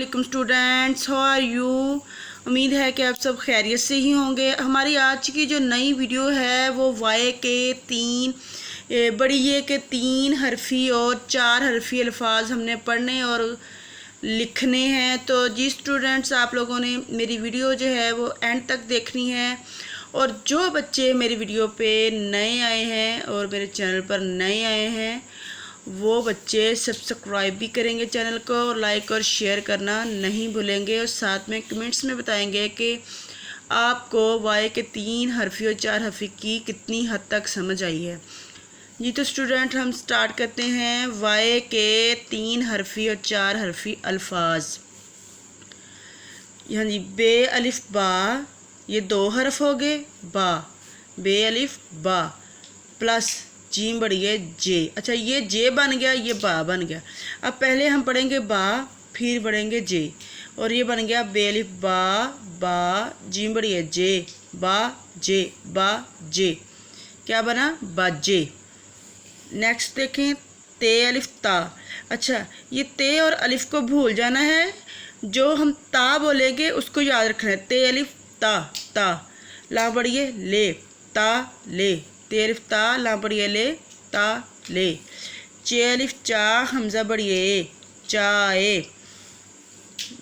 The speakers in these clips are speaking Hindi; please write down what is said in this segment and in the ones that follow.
वालेकुम स्टूडेंट्स, हाउ आर यू। उम्मीद है कि आप सब खैरियत से ही होंगे। हमारी आज की जो नई वीडियो है वो वाई के बड़ी ये के 3 हरफी और 4 हरफी अल्फाज हमने पढ़ने और लिखने हैं। तो जी स्टूडेंट्स, आप लोगों ने मेरी वीडियो जो है वो एंड तक देखनी है। और जो बच्चे मेरी वीडियो पे नए आए हैं और मेरे चैनल पर नए आए हैं वो बच्चे सब्सक्राइब भी करेंगे चैनल को, और लाइक और शेयर करना नहीं भूलेंगे, और साथ में कमेंट्स में बताएंगे कि आपको वाई के 3 हरफी और 4 हरफी की कितनी हद तक समझ आई है। जी तो स्टूडेंट, हम स्टार्ट करते हैं वाई के 3 हरफी और 4 हरफी अल्फाज। हाँ जी, बे अलिफ बा, ये 2 हरफ हो गए। बा, बे अलिफ बा प्लस जीम बढ़ी है जे। अच्छा, ये जे बन गया, ये बा बन गया। अब पहले हम पढ़ेंगे बा, फिर पढ़ेंगे जे, और ये बन गया बे अलिफ बा, बा जीम बढ़ी है जे, बा जे, बा जे। क्या बना? बाजे। नेक्स्ट देखें, ते अलिफ ता। अच्छा, ये ते और अलिफ को भूल जाना है, जो हम ता बोलेंगे उसको याद रखना है। ते अलिफ ता, ता ला बढ़िए ले, ता ले, ते अलिफ ता ला बढ़िए ले, ता ले। चे अलिफ चा हमजा बढ़िए चाए।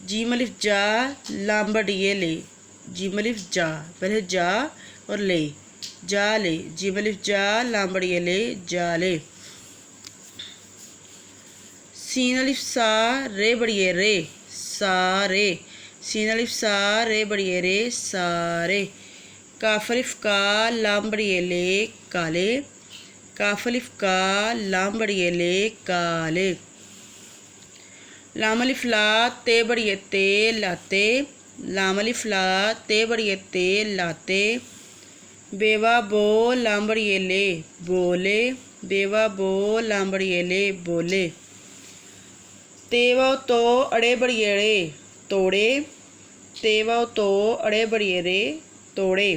जीम अलिफ जा लाम बढ़िए ले, जीम अलिफ जा, पहले जा और ले, जा ले, जीम अलिफ जा लाम बढ़िए ले, जा ले। सीन अलिफ सा रे बढ़िए रे, सारे। सीन अलिफ सा रे बढ़िए रे, सारे। काफ अलिफ का लाम बढ़िए ले, काले। काफ अलिफ का लाम बढ़िए ले, काले। लाम अलिफ ला ते बढ़िए ते, लाते। लाम अलिफ ला ते बढ़िए ते, लाते। बेवा बो लाम बढ़िए ले, बोले। बेवा बो लाम बढ़िए ले, बोले। तेवा तो अड़े बढ़िए रे, तोड़े। तेवा तो अड़े बढ़िए रे, तोड़े।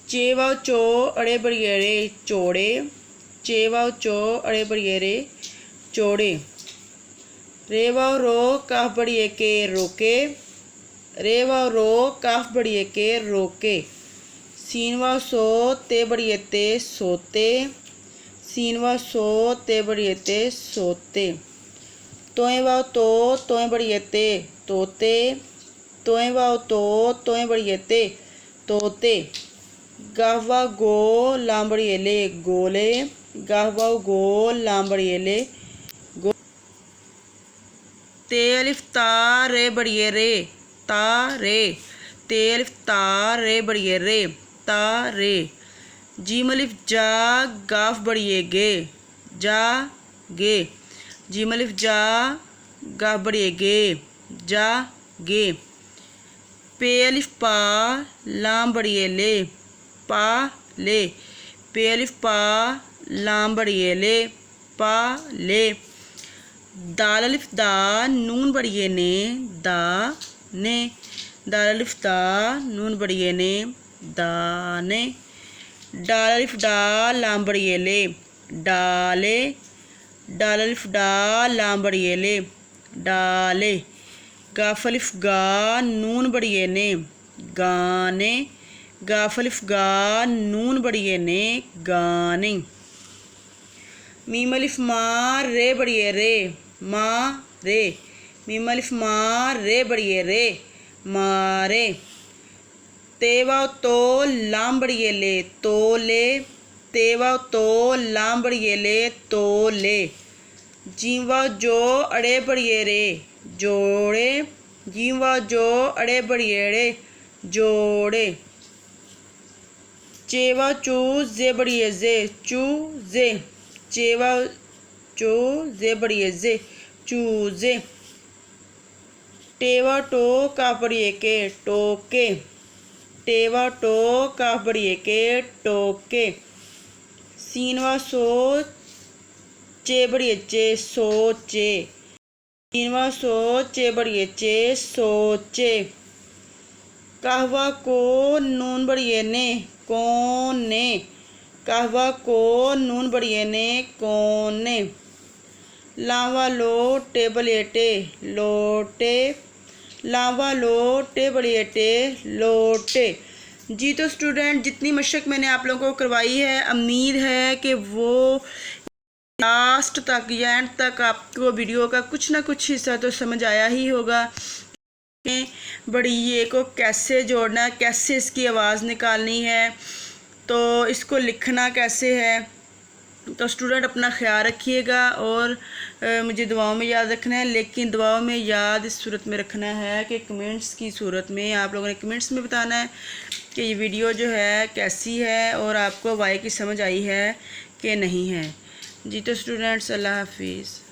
चेवाओ चो अड़े बढ़िए रे, चोड़े। चेवाओ चो अड़े बढ़िए रे, चोड़े। रेवाओ रो काफ बढ़िए के, रोके। रेवाओ रो काफ बढ़िए के, रोके। सीनवाओ सो ते बढ़िए ते, सोते। सीनवाओ सो ते बढ़िए ते, सोते। तोए वाओ तो तोए बढ़िए ते, तोते। तोए वाओ तो तोए बढ़िए ते, तोते। गाहवा गो लाम बढ़िए ले, गोले। गाहवा गो लाम बढ़िए ले, गो। ते अलिफ ता रे बढ़िए रे, ता रे। ते अलिफ ता रे बढ़िए रे, ता रे। जीम अलिफ जा गाफ बढ़िए गे, जा गे। जीम अलिफ जा गाफ बढ़िए गे, जा गे। पे अलिफ पा लाम बढ़िए ले, पा ले। पे अलिफ पा लाम बढ़िए ले, पा ले। दाल अलिफ दा नून बढ़िए ने, दा ने। दाल अलिफ दा नून बढ़िए ने, दाने। डाल अलिफ डा लाम बढ़िए ले, डाले। डाल अलिफ डा लाम बढ़िए ले, डाले। गाफ अलिफ गा नून बढ़िए ने, गाने। गाफ अलिफ गा नून बढ़िए ने, गाने। मीम अलिफ मा रे बढ़िए रे, मा रे। मीम अलिफ मा रे बढ़िए रे, मारे। तेवा तो लाम बढ़िए ले, तो ले। तेवा तो लाम बढ़िए ले, तो ले। जीवा जो अड़े बढ़िए रे, जोड़े। जीवा जो अड़े बढ़िए रे, जोड़े। चेवा चू जे बढ़िए जे, चू जे। चेवा चू जे बढ़िए जे, चूजे। टेवा टो का बढ़िए के, टोके। टेवा टो का बढ़िए के, टोके। सीनवा सो चे बढ़िए चे, सोचे। सीनवा सो चे बढ़िए चे, सोचे। कहवा को नून बढ़िए ने, कोने। कहवा को नून बढ़िए ने, कोने। लावा लो टेबल एटे लोटे, लावा लो टेबल एटे लोटे। जी तो स्टूडेंट, जितनी मशक मैंने आप लोगों को करवाई है, उम्मीद है कि वो लास्ट तक या एंड तक आपको वीडियो का कुछ ना कुछ हिस्सा तो समझ आया ही होगा। बढ़िए को कैसे जोड़ना, कैसे इसकी आवाज़ निकालनी है, तो इसको लिखना कैसे है। तो स्टूडेंट अपना ख्याल रखिएगा और मुझे दुआओं में याद रखना है, लेकिन दुआओं में याद इस सूरत में रखना है कि कमेंट्स की सूरत में आप लोगों ने कमेंट्स में बताना है कि ये वीडियो जो है कैसी है और आपको वाई की समझ आई है कि नहीं है। जी तो स्टूडेंट्स, अल्लाह हाफिज़।